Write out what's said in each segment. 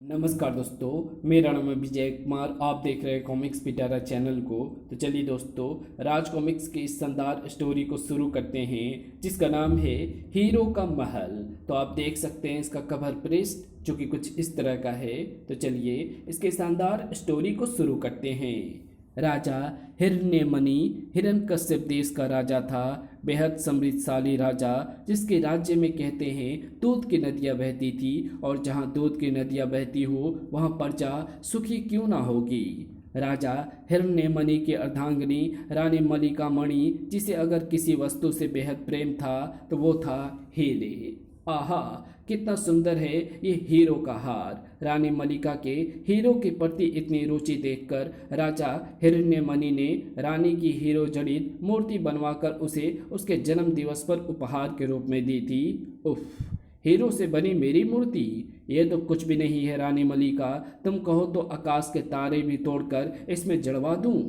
नमस्कार दोस्तों, मेरा नाम है विजय कुमार। आप देख रहे हैं कॉमिक्स पिटारा चैनल को। तो चलिए दोस्तों, राज कॉमिक्स की इस शानदार स्टोरी को शुरू करते हैं जिसका नाम है हीरो का महल। तो आप देख सकते हैं इसका कवर पृष्ठ जो कि कुछ इस तरह का है। तो चलिए इसके शानदार स्टोरी को शुरू करते हैं। राजा हिरण्यमणि हिरण्यकश्यप देश का राजा था। बेहद समृद्धशाली राजा जिसके राज्य में कहते हैं दूध की नदियां बहती थी, और जहां दूध की नदियां बहती हो वहां प्रजा सुखी क्यों ना होगी। राजा हिरण्यमणि की अर्धांगिनी रानी मलिका मणि, जिसे अगर किसी वस्तु से बेहद प्रेम था तो वो था हीरे। आहा, कितना सुंदर है ये हीरो का हार। रानी मलिका के हीरो के प्रति इतनी रुचि देखकर राजा हिरण्यमणि ने रानी की हीरो जड़ित मूर्ति बनवाकर उसे उसके जन्म दिवस पर उपहार के रूप में दी थी। उफ, हीरो से बनी मेरी मूर्ति, ये तो कुछ भी नहीं है रानी मलिका। तुम कहो तो आकाश के तारे भी तोड़कर इसमें जड़वा दूं।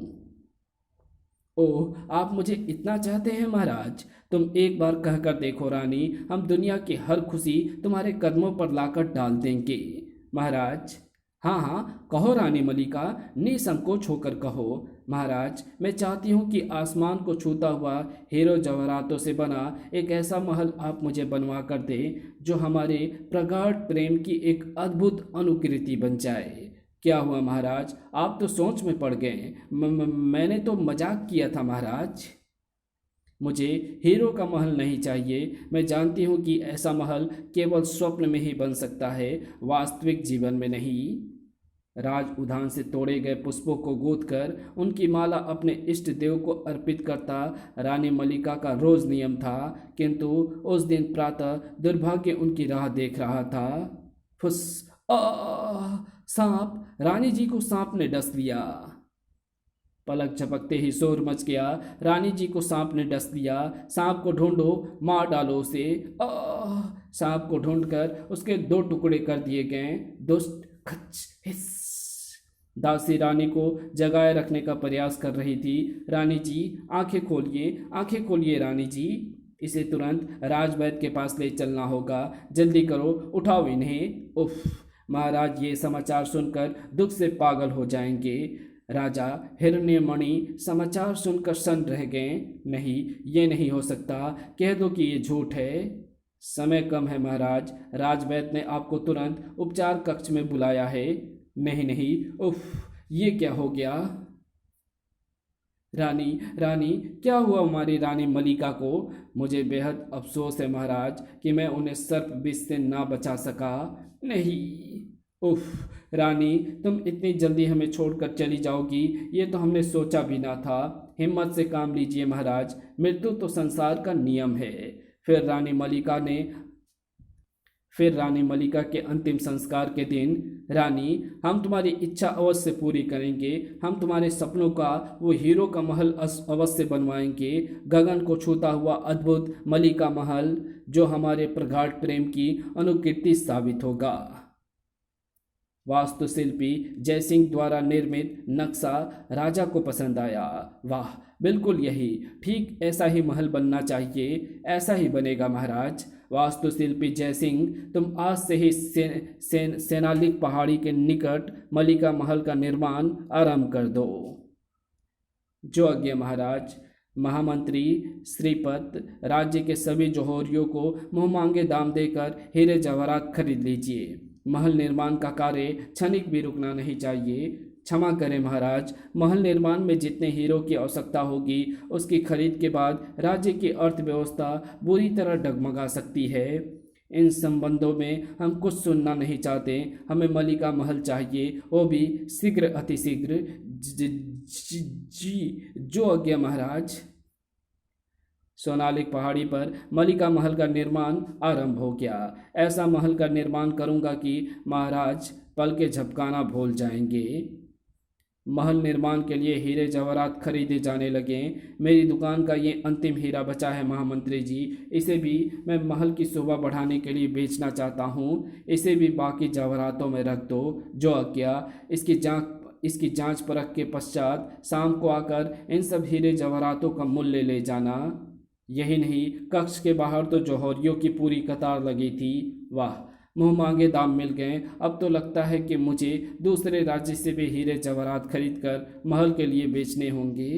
ओह, आप मुझे इतना चाहते हैं महाराज? तुम एक बार कहकर देखो रानी, हम दुनिया की हर खुशी तुम्हारे कदमों पर लाकर डाल देंगे। महाराज, हाँ हाँ कहो रानी मलिका, निसंकोच होकर कहो। महाराज, मैं चाहती हूँ कि आसमान को छूता हुआ हीरो जवाहरातों से बना एक ऐसा महल आप मुझे बनवा कर दें जो हमारे प्रगाढ़ प्रेम की एक अद्भुत अनुकृति बन जाए। क्या हुआ महाराज, आप तो सोच में पड़ गए। मैंने तो मजाक किया था महाराज। मुझे हीरो का महल नहीं चाहिए। मैं जानती हूँ कि ऐसा महल केवल स्वप्न में ही बन सकता है, वास्तविक जीवन में नहीं। राज उद्यान से तोड़े गए पुष्पों को गूंथ कर उनकी माला अपने इष्ट देव को अर्पित करता रानी मलिका का रोज नियम था, किंतु उस दिन प्रातः दुर्भाग्य उनकी राह देख रहा था। फुस, सांप! रानी जी को सांप ने डस लिया। पलक झपकते ही शोर मच गया। रानी जी को सांप ने डस लिया। सांप को ढूंढो, मार डालो उसे। सांप को ढूंढकर उसके दो टुकड़े कर दिए गए। दुष्ट! खच! हिस! दासी रानी को जगाए रखने का प्रयास कर रही थी। रानी जी, आंखें खोलिए, आंखें खोलिए रानी जी। इसे तुरंत राजवैद्य के पास ले चलना होगा। जल्दी करो, उठाओ इन्हें। उफ! महाराज ये समाचार सुनकर दुख से पागल हो जाएंगे। राजा हिरण्यमणि समाचार सुनकर सन्न रह गए। नहीं, ये नहीं हो सकता। कह दो कि ये झूठ है। समय कम है महाराज, राजवैद्य ने आपको तुरंत उपचार कक्ष में बुलाया है। नहीं नहीं, उफ, ये क्या हो गया? रानी, रानी, क्या हुआ हमारी रानी मलिका को? मुझे बेहद अफसोस है महाराज कि मैं उन्हें सर्प विष से ना बचा सका। नहीं। उफ, रानी, तुम इतनी जल्दी हमें छोड़कर चली जाओगी, ये तो हमने सोचा भी ना था। हिम्मत से काम लीजिए महाराज, मृत्यु तो संसार का नियम है। फिर रानी मलिका ने फिर रानी मलिका के अंतिम संस्कार के दिन, रानी, हम तुम्हारी इच्छा अवश्य पूरी करेंगे। हम तुम्हारे सपनों का वो हीरो का महल अवश्य बनवाएंगे। गगन को छूता हुआ अद्भुत मलिका महल जो हमारे प्रगाढ़ प्रेम की अनुकीर्ति साबित होगा। वास्तुशिल्पी जयसिंह द्वारा निर्मित नक्शा राजा को पसंद आया। वाह, बिल्कुल यही, ठीक ऐसा ही महल बनना चाहिए। ऐसा ही बनेगा महाराज। वास्तुशिल्पी जयसिंह, तुम आज से ही सेनालिक पहाड़ी के निकट मलिका महल का निर्माण आरंभ कर दो। जो आज्ञा महाराज। महामंत्री श्रीपत, राज्य के सभी जौहरियों को मुंह मांगे दाम देकर हीरे जवाहरात खरीद लीजिए। महल निर्माण का कार्य क्षणिक भी रुकना नहीं चाहिए। क्षमा करें महाराज, महल निर्माण में जितने हीरो की आवश्यकता होगी उसकी खरीद के बाद राज्य की अर्थव्यवस्था बुरी तरह डगमगा सकती है। इन संबंधों में हम कुछ सुनना नहीं चाहते। हमें मलिका महल चाहिए, वो भी शीघ्र अतिशीघ्र। जी, जो आज्ञा महाराज। सोनालिक पहाड़ी पर मलिका महल का निर्माण आरंभ हो गया। ऐसा महल का निर्माण करूंगा कि महाराज पल के झपकाना भूल जाएंगे। महल निर्माण के लिए हीरे जवाहरात खरीदे जाने लगे। मेरी दुकान का ये अंतिम हीरा बचा है महामंत्री जी। इसे भी मैं महल की शोभा बढ़ाने के लिए बेचना चाहता हूँ। इसे भी बाकी जवाहरातों में रख दो। जो आज्ञा। इसकी जांच परख के पश्चात शाम को आकर इन सब हीरे जवाहरातों का मूल्य ले जाना। यही नहीं, कक्ष के बाहर तो जौहरियों की पूरी कतार लगी थी। वाह, मुंह मांगे दाम मिल गए। अब तो लगता है कि मुझे दूसरे राज्य से भी हीरे जवाहरात खरीद कर महल के लिए बेचने होंगे।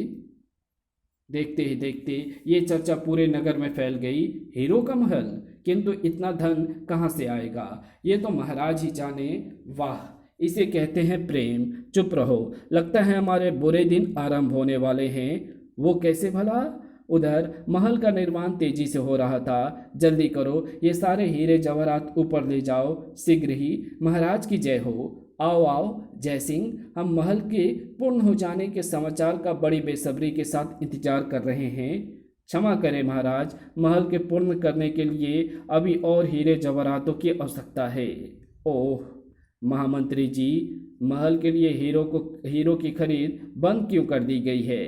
देखते ही देखते ये चर्चा पूरे नगर में फैल गई। हीरो का महल, किंतु इतना धन कहाँ से आएगा, ये तो महाराज ही जाने। वाह, इसे कहते हैं प्रेम। चुप रहो, लगता है हमारे बुरे दिन आरंभ होने वाले हैं। वो कैसे भला? उधर महल का निर्माण तेजी से हो रहा था। जल्दी करो, ये सारे हीरे जवाहरात ऊपर ले जाओ शीघ्र ही। महाराज की जय हो। आओ आओ जय सिंह, हम महल के पूर्ण हो जाने के समाचार का बड़ी बेसब्री के साथ इंतजार कर रहे हैं। क्षमा करें महाराज, महल के पूर्ण करने के लिए अभी और हीरे जवाहरातों की आवश्यकता है। ओह महामंत्री जी, महल के लिए हीरो की खरीद बंद क्यों कर दी गई है?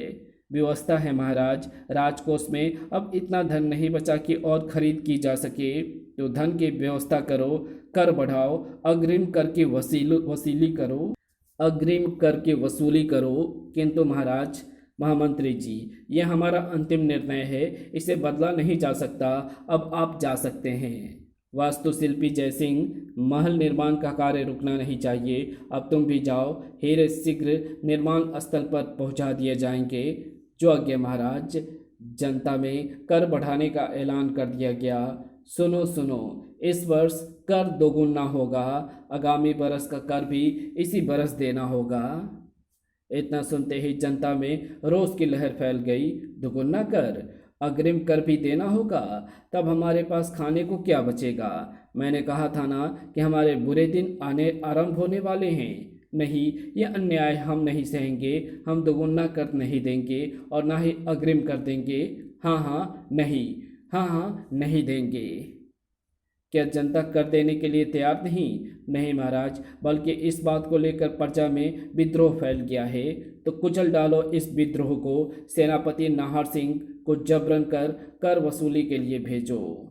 व्यवस्था है महाराज, राजकोष में अब इतना धन नहीं बचा कि और खरीद की जा सके। तो धन की व्यवस्था करो, कर बढ़ाओ, अग्रिम कर की वसूली करो। किंतु महाराज, महामंत्री जी, यह हमारा अंतिम निर्णय है, इसे बदला नहीं जा सकता। अब आप जा सकते हैं। वास्तुशिल्पी जयसिंह, महल निर्माण का कार्य रुकना नहीं चाहिए। अब तुम भी जाओ, हीरे शीघ्र निर्माण स्थल पर पहुंचा दिए जाएंगे। जो आज्ञा महाराज। जनता में कर बढ़ाने का ऐलान कर दिया गया। सुनो सुनो, इस वर्ष कर दोगुना होगा, आगामी बरस का कर भी इसी बरस देना होगा। इतना सुनते ही जनता में रोष की लहर फैल गई। दुगुना कर, अग्रिम कर भी देना होगा, तब हमारे पास खाने को क्या बचेगा? मैंने कहा था ना कि हमारे बुरे दिन आरंभ होने वाले हैं। नहीं, ये अन्याय हम नहीं सहेंगे। हम दोगुना कर नहीं देंगे और ना ही अग्रिम कर देंगे। हाँ हाँ नहीं देंगे। क्या जनता कर देने के लिए तैयार नहीं? नहीं महाराज, बल्कि इस बात को लेकर प्रजा में विद्रोह फैल गया है। तो कुचल डालो इस विद्रोह को। सेनापति नाहर सिंह को जबरन कर वसूली के लिए भेजो।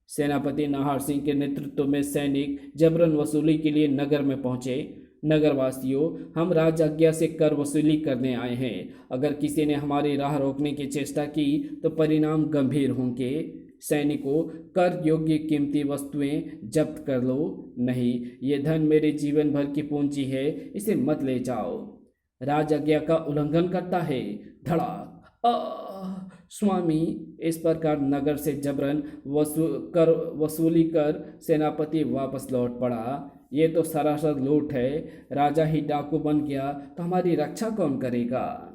सेनापति नाहर सिंह के नेतृत्व में सैनिक जबरन वसूली के लिए नगर में पहुंचे। नगरवासियों, हम राजआज्ञा से कर वसूली करने आए हैं। अगर किसी ने हमारी राह रोकने की चेष्टा की तो परिणाम गंभीर होंगे। सैनिकों, कर योग्य कीमती वस्तुएं जब्त कर लो। नहीं, ये धन मेरे जीवन भर की पूंजी है, इसे मत ले जाओ। राजआज्ञा का उल्लंघन करता है। धड़ाक। स्वामी, इस प्रकार नगर से जबरन वसूली कर सेनापति वापस लौट पड़ा। ये तो सरासर लूट है। राजा ही डाकू बन गया तो हमारी रक्षा कौन करेगा?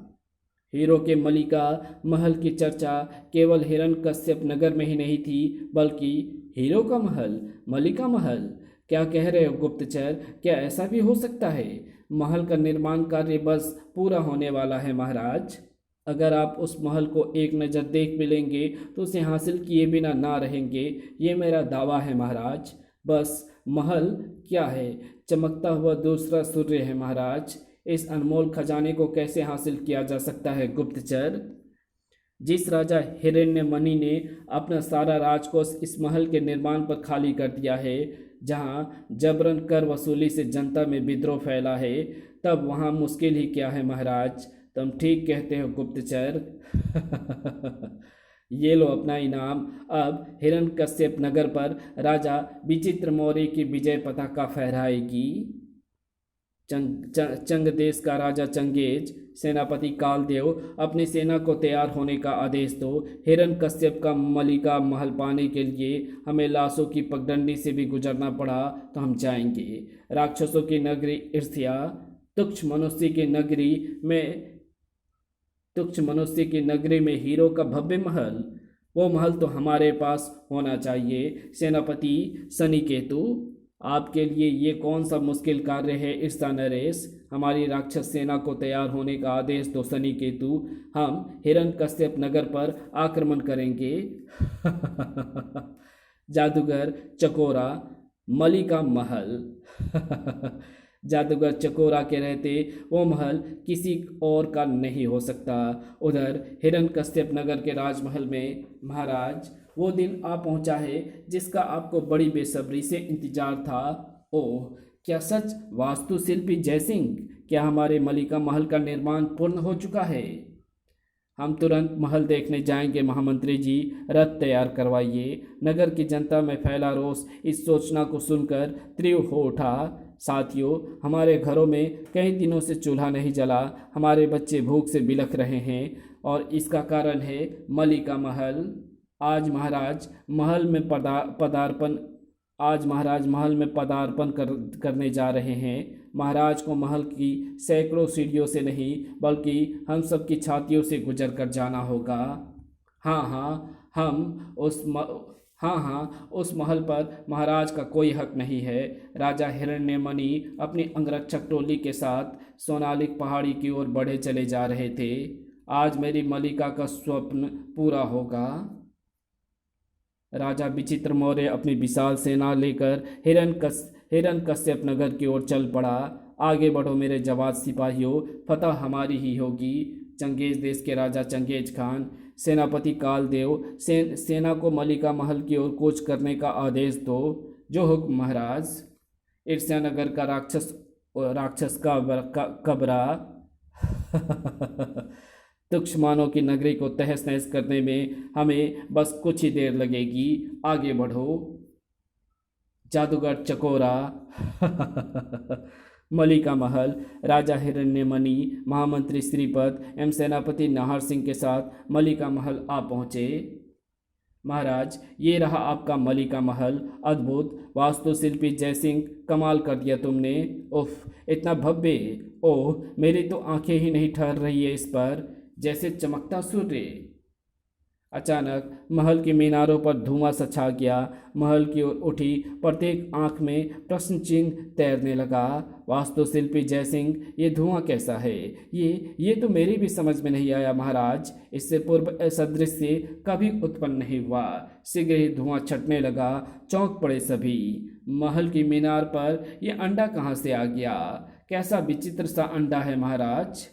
हीरो के मलिका महल की चर्चा केवल हिरण्यकश्यप नगर में ही नहीं थी, बल्कि हीरो का महल, मलिका महल। क्या कह रहे हो गुप्तचर? क्या ऐसा भी हो सकता है? महल का निर्माण कार्य बस पूरा होने वाला है महाराज। अगर आप उस महल को एक नज़र देख भी लेंगे तो उसे हासिल किए बिना ना रहेंगे, ये मेरा दावा है महाराज। बस महल क्या है? चमकता हुआ दूसरा सूर्य है महाराज। इस अनमोल खजाने को कैसे हासिल किया जा सकता है गुप्तचर? जिस राजा हिरण्यमणि ने अपना सारा राजकोष इस महल के निर्माण पर खाली कर दिया है, जहाँ जबरन कर वसूली से जनता में विद्रोह फैला है, तब वहाँ मुश्किल ही क्या है महाराज। तुम ठीक कहते हो गुप्तचर। ये लो अपना इनाम। अब हिरण्यकश्यप नगर पर राजा विचित्र मौर्य की विजय पताका फहराएगी। चंग देश का राजा चंगेज, सेनापति कालदेव, अपनी सेना को तैयार होने का आदेश दो। हिरण्यकश्यप का मलिका महल पाने के लिए हमें लाशों की पगडंडी से भी गुजरना पड़ा तो हम जाएंगे। राक्षसों की नगरी ईर्ष्या, तुच्छ मनुष्य की नगरी में हीरो का भव्य महल, वो महल तो हमारे पास होना चाहिए। सेनापति शनिकेतु, आपके लिए ये कौन सा मुश्किल कार्य है ईर्ष्या नरेश? हमारी राक्षस सेना को तैयार होने का आदेश दो शनिकेतु। हम हिरण्यकश्यप नगर पर आक्रमण करेंगे। जादूगर चकोरा, मलिका महल। जादूगर चकोरा के रहते वो महल किसी और का नहीं हो सकता। उधर हिरण्यकश्यप नगर के राजमहल में महाराज, वो दिन आ पहुंचा है जिसका आपको बड़ी बेसब्री से इंतजार था। ओह, क्या सच वास्तुशिल्पी जयसिंह, क्या हमारे मलिका महल का निर्माण पूर्ण हो चुका है? हम तुरंत महल देखने जाएंगे महामंत्री जी, रथ तैयार करवाइए। नगर की जनता में फैला रोष इस सूचना को सुनकर तीव्र हो उठा। साथियों, हमारे घरों में कई दिनों से चूल्हा नहीं जला, हमारे बच्चे भूख से बिलख रहे हैं और इसका कारण है मलिका महल। आज महाराज महल में पदार्पण आज महाराज महल में पदार्पण करने जा रहे हैं। महाराज को महल की सैकड़ों सीढ़ियों से नहीं बल्कि हम सब की छातियों से गुजर कर जाना होगा। हाँ हाँ हम उस उस महल पर महाराज का कोई हक नहीं है। राजा हिरण्यमणि अपनी अंगरक्षक टोली के साथ सोनालिक पहाड़ी की ओर बढ़े चले जा रहे थे। आज मेरी मलिका का स्वप्न पूरा होगा। राजा विचित्र मौर्य अपनी विशाल सेना लेकर हिरण्यकश्यप नगर की ओर चल पड़ा। आगे बढ़ो मेरे जवान सिपाहियों, फतह हमारी ही होगी। चंगेज देश के राजा चंगेज खान, सेनापति कालदेव, सेना को मलिका महल की ओर कूच करने का आदेश दो। जो हुक्म महाराज। ईर्ष्यानगर का राक्षस का कबरा तुक्षमानों की नगरी को तहस नहस करने में हमें बस कुछ ही देर लगेगी। आगे बढ़ो जादूगर चकोरा। मलिका महल। राजा हिरण्यमणि, महामंत्री श्रीपद एवं सेनापति नाहर सिंह के साथ मलिका महल आ पहुँचे। महाराज, ये रहा आपका मलिका महल। अद्भुत वास्तुशिल्पी जयसिंह, कमाल कर दिया तुमने। उफ, इतना भव्य! ओह, मेरी तो आंखें ही नहीं ठहर रही है इस पर, जैसे चमकता सूर्य। अचानक महल की मीनारों पर धुआं सा छा गया। महल की ओर उठी प्रत्येक आंख में प्रश्न चिन्ह तैरने लगा। वास्तुशिल्पी जयसिंह, ये धुआं कैसा है? ये तो मेरी भी समझ में नहीं आया महाराज। इससे पूर्व ऐसा दृश्य कभी उत्पन्न नहीं हुआ। शीघ्र ही धुआं छटने लगा। चौंक पड़े सभी। महल की मीनार पर यह अंडा कहाँ से आ गया? कैसा विचित्र सा अंडा है महाराज,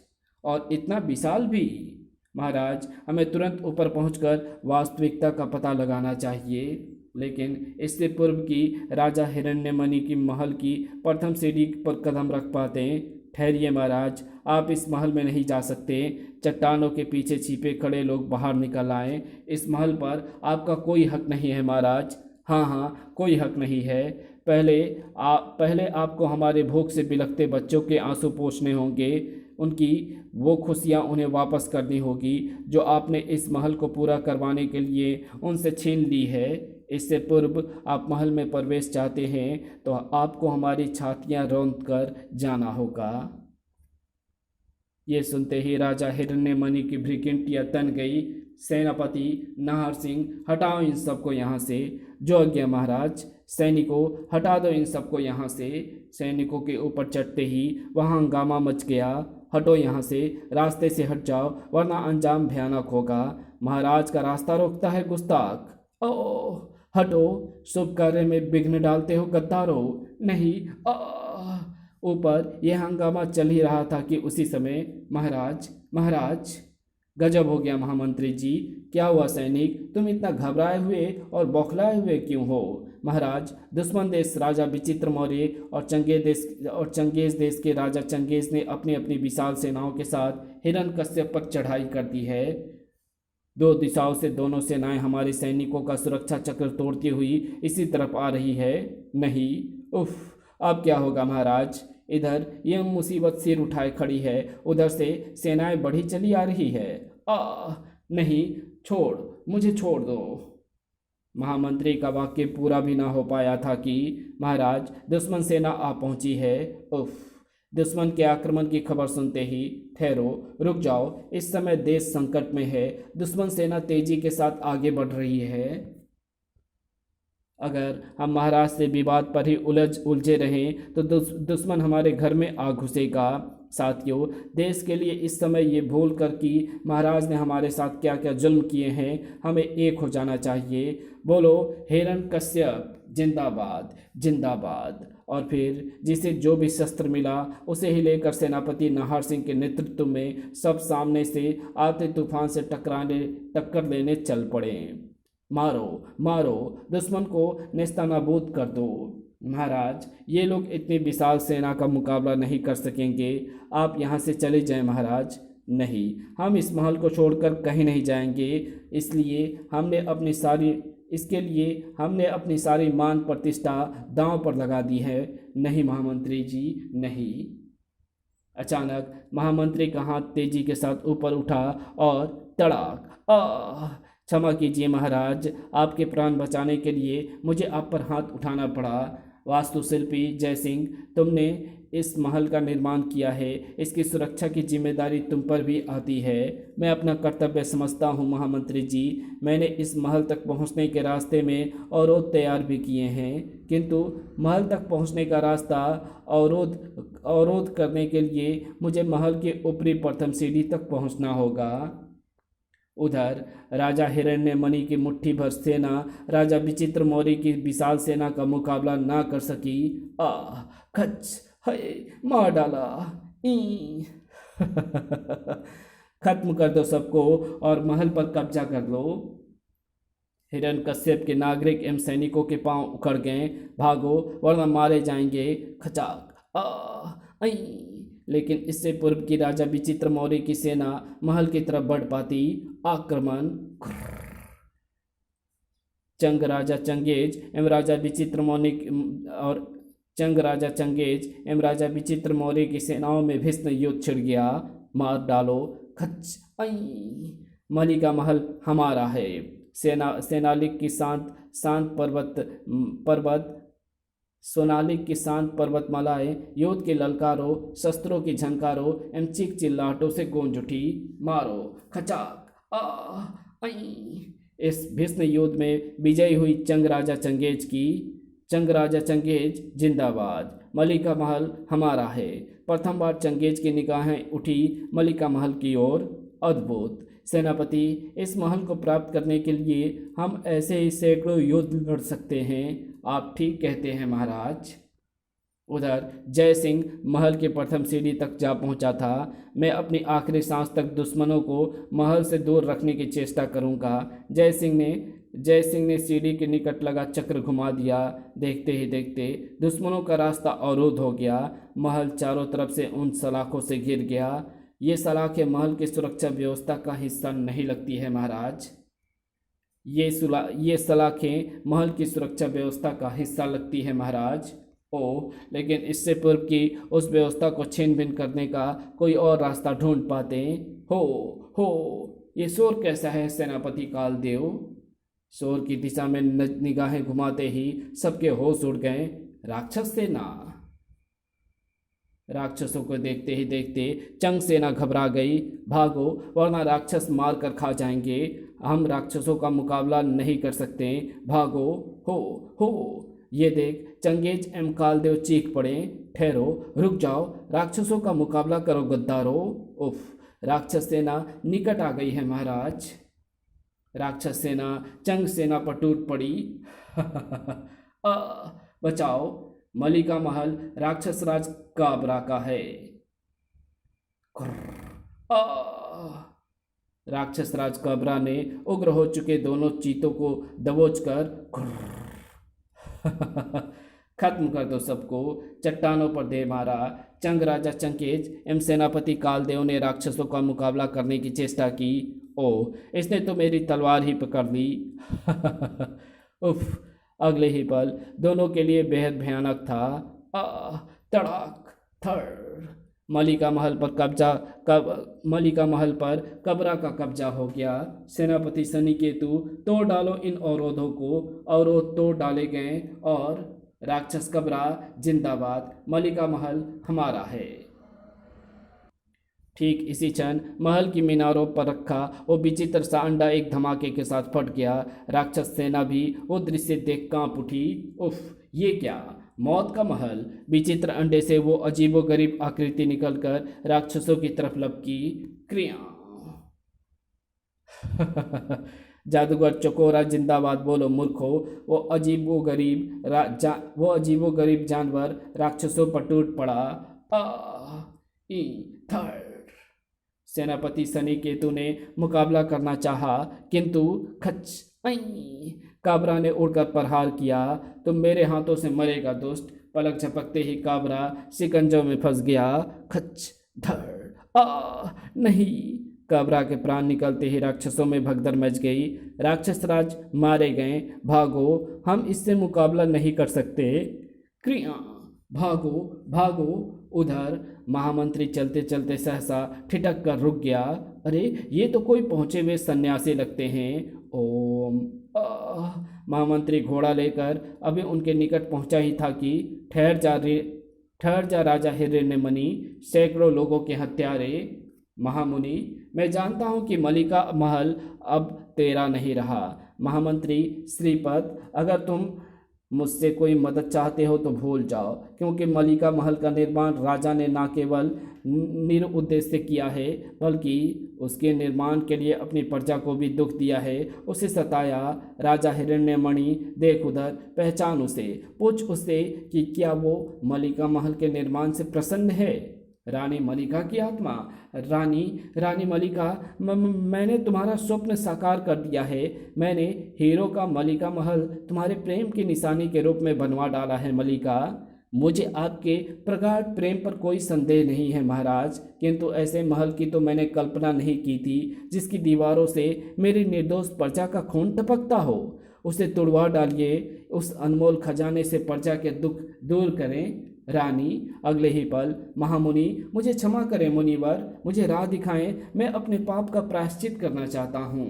और इतना विशाल भी। महाराज, हमें तुरंत ऊपर पहुंचकर वास्तविकता का पता लगाना चाहिए। लेकिन इससे पूर्व कि राजा हिरण्यमणि की महल की प्रथम सीढ़ी पर कदम रख पाते। ठहरिए महाराज, आप इस महल में नहीं जा सकते। चट्टानों के पीछे छिपे खड़े लोग बाहर निकल आए। इस महल पर आपका कोई हक नहीं है महाराज। हाँ, कोई हक नहीं है। पहले आपको हमारे भूख से बिलखते बच्चों के आंसू पोंछने होंगे। उनकी वो खुशियाँ उन्हें वापस करनी होगी जो आपने इस महल को पूरा करवाने के लिए उनसे छीन ली है। इससे पूर्व आप महल में प्रवेश चाहते हैं तो आपको हमारी छातियाँ रौंद कर जाना होगा। ये सुनते ही राजा हिरण्यमणि की भ्रिकिंटियाँ तन गई। सेनापति नाहर सिंह, हटाओ इन सबको यहाँ से। जो आज्ञा महाराज। सैनिकों, हटा दो इन सबको यहाँ से। सैनिकों के ऊपर चढ़ते ही वहाँ हंगामा मच गया। हटो यहाँ से, रास्ते से हट जाओ वरना अंजाम भयानक होगा। महाराज का रास्ता रोकता है गुस्ताख। ओह, हटो, शुभ कार्य में विघ्न डालते हो गद्दारों। नहीं। ऊपर यह हंगामा चल ही रहा था कि उसी समय महाराज। गजब हो गया महामंत्री जी। क्या हुआ सैनिक, तुम इतना घबराए हुए और बौखलाए हुए क्यों हो? महाराज, दुश्मन देश राजा विचित्र मौर्य और चंगेज देश के राजा चंगेज ने अपनी अपनी विशाल सेनाओं के साथ हिरण्यकश्यप पर चढ़ाई कर दी है। दो दिशाओं से दोनों सेनाएं हमारे सैनिकों का सुरक्षा चक्र तोड़ती हुई इसी तरफ आ रही है। नहीं। उफ, अब क्या होगा महाराज? इधर यह मुसीबत सिर उठाए खड़ी है, उधर से सेनाएं बढ़ी चली आ रही है। नहीं, मुझे छोड़ दो। महामंत्री का वाक्य पूरा भी ना हो पाया था कि महाराज, दुश्मन सेना आ पहुंची है। उफ, दुश्मन के आक्रमण की खबर सुनते ही ठहरो, रुक जाओ। इस समय देश संकट में है। दुश्मन सेना तेजी के साथ आगे बढ़ रही है। अगर हम महाराज से विवाद पर ही उलझे रहें तो दुश्मन हमारे घर में आ घुसेगा। साथियों, देश के लिए इस समय ये भूल कर कि महाराज ने हमारे साथ क्या क्या जुल्म किए हैं, हमें एक हो जाना चाहिए। बोलो हिरण्यकश्यप जिंदाबाद, जिंदाबाद। और फिर जिसे जो भी शस्त्र मिला उसे ही लेकर सेनापति नाहर सिंह के नेतृत्व में सब सामने से आते तूफान से टक्कर देने चल पड़े। मारो, दुश्मन को नेस्तनाबूद कर दो। महाराज, ये लोग इतनी विशाल सेना का मुकाबला नहीं कर सकेंगे। आप यहाँ से चले जाएं महाराज। नहीं, हम इस महल को छोड़कर कहीं नहीं जाएंगे। इसके लिए हमने अपनी सारी मान प्रतिष्ठा दांव पर लगा दी है। नहीं महामंत्री जी, नहीं। अचानक महामंत्री का हाथ तेजी के साथ ऊपर उठा और तड़ाक। क्षमा कीजिए महाराज, आपके प्राण बचाने के लिए मुझे आप पर हाथ उठाना पड़ा। वास्तुशिल्पी जयसिंह, तुमने इस महल का निर्माण किया है, इसकी सुरक्षा की जिम्मेदारी तुम पर भी आती है। मैं अपना कर्तव्य समझता हूँ महामंत्री जी। मैंने इस महल तक पहुँचने के रास्ते में अवरोध तैयार भी किए हैं, किंतु महल तक पहुँचने का रास्ता अवरोध करने के लिए मुझे महल के ऊपरी प्रथम सीढ़ी तक पहुँचना होगा। उधर राजा हिरण्यमणि की मुट्ठी भर सेना राजा विचित्र मौर्य की विशाल सेना का मुकाबला ना कर सकी। खच, हाय, मार डाला। ई खत्म कर दो सबको और महल पर कब्जा कर लो। हिरण्यकश्यप के नागरिक एवं सैनिकों के पांव उखड़ गए। भागो वरना मारे जाएंगे। खचाक। लेकिन इससे पूर्व की राजा विचित्र मौर्य की सेना महल की तरफ बढ़ पाती। आक्रमण। चंग राजा चंगेज एवं राजा विचित्र मौर्य की सेनाओं में भीषण युद्ध छिड़ गया। मार डालो। खच। मलिका महल हमारा है। सोनालिक की शांत पर्वतमालाएं युद्ध के ललकारों, शस्त्रों की झंकारों एवं चीख चिल्लाहटों से गूंज उठी। मारो। खचाक। इस भीषण युद्ध में विजयी हुई चंग राजा चंगेज जिंदाबाद। मलिका महल हमारा है। प्रथम बार चंगेज की निगाहें उठी मलिका महल की ओर। अद्भुत सेनापति, इस महल को प्राप्त करने के लिए हम ऐसे ही सैकड़ों युद्ध लड़ सकते हैं। आप ठीक कहते हैं महाराज। उधर जय सिंह महल के प्रथम सीढ़ी तक जा पहुंचा था। मैं अपनी आखिरी सांस तक दुश्मनों को महल से दूर रखने की चेष्टा करूंगा। जय सिंह ने सीढ़ी के निकट लगा चक्र घुमा दिया। देखते ही देखते दुश्मनों का रास्ता अवरोध हो गया। महल चारों तरफ से उन सलाखों से घिर गया। ये सलाखें महल की सुरक्षा व्यवस्था का हिस्सा नहीं लगती है महाराज। ये सलाखें महल की सुरक्षा व्यवस्था का हिस्सा लगती है महाराज। लेकिन इससे पूर्व की उस व्यवस्था को छीन भिन करने का कोई और रास्ता ढूंढ पाते। ये शोर कैसा है सेनापति कालदेव? शोर की दिशा में निगाहें घुमाते ही सबके होश उड़ गए। राक्षस सेना। राक्षसों को देखते ही देखते चंग सेना घबरा गई। भागो वरना राक्षस मार कर खा जाएंगे। हम राक्षसों का मुकाबला नहीं कर सकते। भागो। हो ये देख चंगेज एवं कालदेव चीख पड़े। ठहरो, रुक जाओ, राक्षसों का मुकाबला करो गद्दारों। उफ, राक्षस सेना निकट आ गई है महाराज। राक्षस सेना चंग सेना पर टूट पड़ी। बचाओ, मलिका महल राक्षस राज काबरा का है। राक्षस राज काबरा ने उग्र हो चुके दोनों चीतों को दबोचकर खत्म कर दो सबको। चट्टानों पर दे मारा। चंग राजा चंगेज एवं सेनापति कालदेव ने राक्षसों का मुकाबला करने की चेष्टा की। इसने तो मेरी तलवार ही पकड़ ली। उफ, अगले ही पल दोनों के लिए बेहद भयानक था। तड़ाक थड़। मलिका महल पर कबरा का कब्जा हो गया। सेनापति शनिकेतु, तोड़ डालो इन अवरोधों को। अवरोध तोड़ डाले गए और राक्षस कबरा जिंदाबाद। मलिका महल हमारा है। ठीक इसी क्षण महल की मीनारों पर रखा वो विचित्र सा अंडा एक धमाके के साथ फट गया। राक्षस सेना भी वो दृश्य देख कांप उठी। उफ, ये क्या? मौत का महल। विचित्र अंडे से वो अजीबोगरीब आकृति निकलकर राक्षसों की तरफ लपकी। क्रिया। जादूगर चकोरा जिंदाबाद। बोलो मूर्खो। वो अजीबोगरीब जानवर राक्षसों पर टूट पड़ा। सेनापति शनिकेतु ने मुकाबला करना चाहा, किंतु खच। काबरा ने उड़कर प्रहार किया। तुम मेरे हाथों से मरेगा दुष्ट। पलक झपकते ही काबरा शिकंजों में फंस गया। खच धड़। नहीं। काबरा के प्राण निकलते ही राक्षसों में भगदड़ मच गई। राक्षस राज मारे गए। भागो, हम इससे मुकाबला नहीं कर सकते। क्रिया, भागो भागो। उधर महामंत्री चलते चलते सहसा ठिठक कर रुक गया। अरे, ये तो कोई पहुंचे हुए सन्यासी लगते हैं। ओम। महामंत्री घोड़ा लेकर अभी उनके निकट पहुंचा ही था कि ठहर जा राजा हिरण्यमणि, सैकड़ों लोगों के हत्यारे। महामुनि, मैं जानता हूं कि मलिका महल अब तेरा नहीं रहा। महामंत्री श्रीपद, अगर तुम मुझसे कोई मदद चाहते हो तो भूल जाओ, क्योंकि मलिका महल का निर्माण राजा ने न केवल निरुद्देश्य किया है, बल्कि उसके निर्माण के लिए अपनी प्रजा को भी दुख दिया है, उसे सताया। राजा हिरण्यमणि, देख उधर, पहचान उसे, पूछ उससे कि क्या वो मलिका महल के निर्माण से प्रसन्न है। रानी मलिका की आत्मा, रानी मलिका, मैंने तुम्हारा स्वप्न साकार कर दिया है। मैंने हीरो का मलिका महल तुम्हारे प्रेम की निशानी के रूप में बनवा डाला है। मलिका, मुझे आपके प्रगाढ़ प्रेम पर कोई संदेह नहीं है महाराज, किंतु ऐसे महल की तो मैंने कल्पना नहीं की थी जिसकी दीवारों से मेरी निर्दोष प्रजा का खून टपकता हो। उसे तुड़वा डालिए, उस अनमोल खजाने से प्रजा के दुख दूर करें। रानी, अगले ही पल, महामुनि, मुझे क्षमा करें मुनिवर, मुझे राह दिखाएं, मैं अपने पाप का प्रायश्चित करना चाहता हूँ।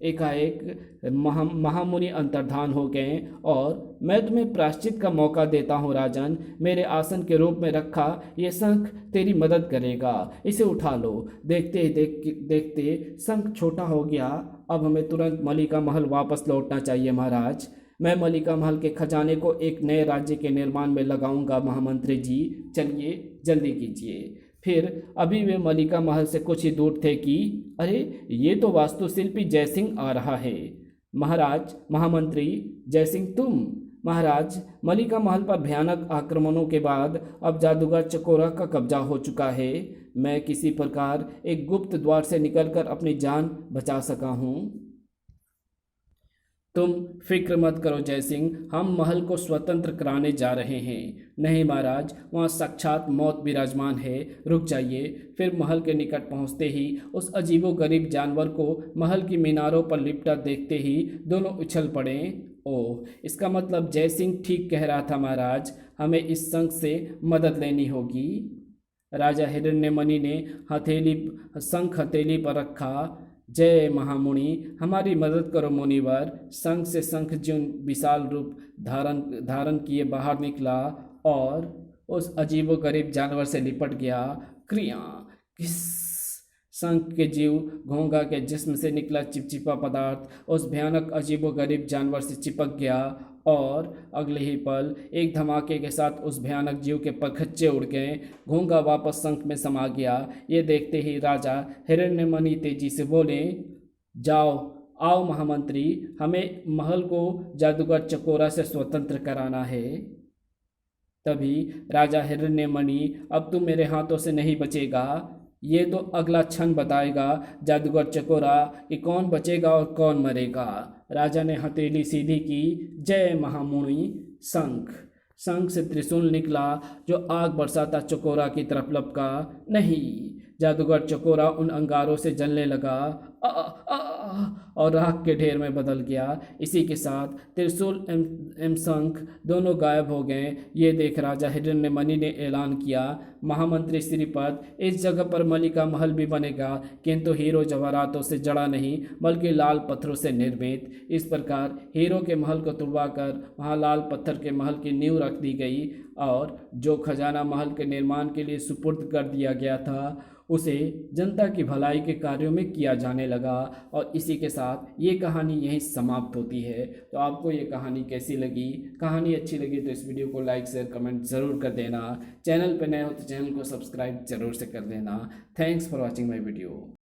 एकाएक महामुनि अंतर्धान हो गए। और मैं तुम्हें प्रायश्चित का मौका देता हूँ राजन, मेरे आसन के रूप में रखा ये शंख तेरी मदद करेगा, इसे उठा लो। देखते ही देखते शंख छोटा हो गया। अब हमें तुरंत मलिका महल वापस लौटना चाहिए महाराज। मैं मलिका महल के खजाने को एक नए राज्य के निर्माण में लगाऊंगा महामंत्री जी, चलिए जल्दी कीजिए। फिर अभी वे मलिका महल से कुछ ही दूर थे कि अरे, ये तो वास्तुशिल्पी जयसिंह आ रहा है। महाराज, महामंत्री जयसिंह तुम? महाराज, मलिका महल पर भयानक आक्रमणों के बाद अब जादूगर चकोरा का कब्जा हो चुका है। मैं किसी प्रकार एक गुप्त द्वार से निकलकर अपनी जान बचा सका हूँ। तुम फिक्र मत करो जयसिंह, हम महल को स्वतंत्र कराने जा रहे हैं। नहीं महाराज, वहाँ साक्षात मौत विराजमान है, रुक जाइए। फिर महल के निकट पहुँचते ही उस अजीबोगरीब जानवर को महल की मीनारों पर लिपटा देखते ही दोनों उछल पड़े। ओह, इसका मतलब जयसिंह ठीक कह रहा था महाराज, हमें इस शंख से मदद लेनी होगी। राजा हिरण्यमणि ने शंख हथेली पर रखा। जय महामुनि, हमारी मदद करो मुनिवर। शंख से शंख ज्यों विशाल रूप धारण किए बाहर निकला और उस अजीबोगरीब जानवर से लिपट गया। क्रिया, किस शंख के जीव घोंघा के जिस्म से निकला चिपचिपा पदार्थ उस भयानक अजीबोगरीब जानवर से चिपक गया और अगले ही पल एक धमाके के साथ उस भयानक जीव के परखच्चे उड़ गए। घोंघा वापस शंख में समा गया। ये देखते ही राजा हिरण्यमणि तेजी से बोले, जाओ, आओ महामंत्री, हमें महल को जादूगर चकोरा से स्वतंत्र कराना है। तभी राजा हिरण्यमणि, अब तुम मेरे हाथों से नहीं बचेगा। ये तो अगला क्षण बताएगा जादूगर चकोरा कि कौन बचेगा और कौन मरेगा। राजा ने हथेली सीधी की। जय महामुनि। शंख से त्रिशूल निकला जो आग बरसाता चकोरा की तरफ लपका। नहीं, जादूगर चकोरा उन अंगारों से जलने लगा और राख के ढेर में बदल गया। इसी के साथ त्रिशूल एवं शंख दोनों गायब हो गए। ये देख राजा हिरण्यमणि ने ऐलान किया, महामंत्री श्रीपद, इस जगह पर मलिका महल भी बनेगा, किंतु हीरो जवाहरातों से जड़ा नहीं बल्कि लाल पत्थरों से निर्मित। इस प्रकार हीरो के महल को तुड़वाकर वहाँ लाल पत्थर के महल की नींव रख दी गई और जो खजाना महल के निर्माण के लिए सुपुर्द कर दिया गया था उसे जनता की भलाई के कार्यों में किया जाने लगा। और इसी के साथ ये कहानी यहीं समाप्त होती है। तो आपको ये कहानी कैसी लगी? कहानी अच्छी लगी तो इस वीडियो को लाइक शेयर कमेंट ज़रूर कर देना। चैनल पर नए हो तो चैनल को सब्सक्राइब जरूर से कर देना। Thanks for watching my video.